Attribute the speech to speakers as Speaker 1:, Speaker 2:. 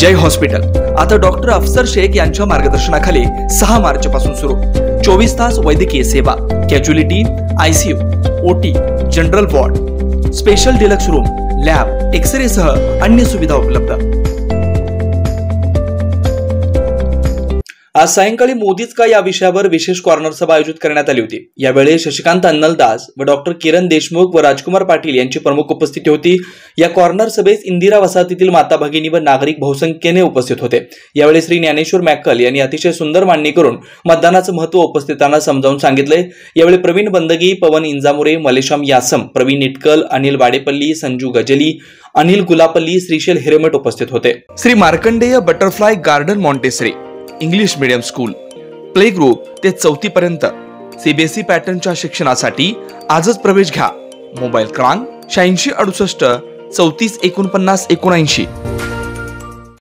Speaker 1: जय hospital आता doctor अफसर शेख यांच्या मार्गदर्शनाखाली 6 मार्च पासून सुरू 24 तास वैद्यकीय सेवा, casualty, ICU, OT, general ward, special deluxe room, lab, X ray सह अन्य सुविधा उपलब्ध। आज सायंकाळी मोदीच का या विषयावर विशेष कॉर्नर सभा आयोजित करण्यात आली होती। यावेळी शशिकांत अन्नलदास व डॉक्टर किरण देशमुख व राजकुमार पाटील यांची प्रमुख उपस्थिती होती। या कॉर्नर सभेस इंदिरा वसाहतीतील माता भगिनी व नागरिक बहुसंख्येने उपस्थित होते। यावेळी श्री ज्ञानेश्वर मॅकल यांनी अतिशय सुंदर मांडणी करून मतदानाचे महत्त्व उपस्थितांना समजावून सांगितले। यावेळी प्रवीण बंदगी, पवन इंजामुरे, मलेशम यासम, प्रवीण इटकल, अनिल वाडेपल्ली, संजू गजली, अनिल गुलापल्ली, श्रीशैल हिरेमठ उपस्थित होते। Shri Markandeya butterfly garden Montessori English medium school play group ते 4थी पर्यंत सीबीएसई पॅटर्नच्या शिक्षणासाठी आजच प्रवेश घ्या। मोबाईल क्रमांक 8668 34 49 79।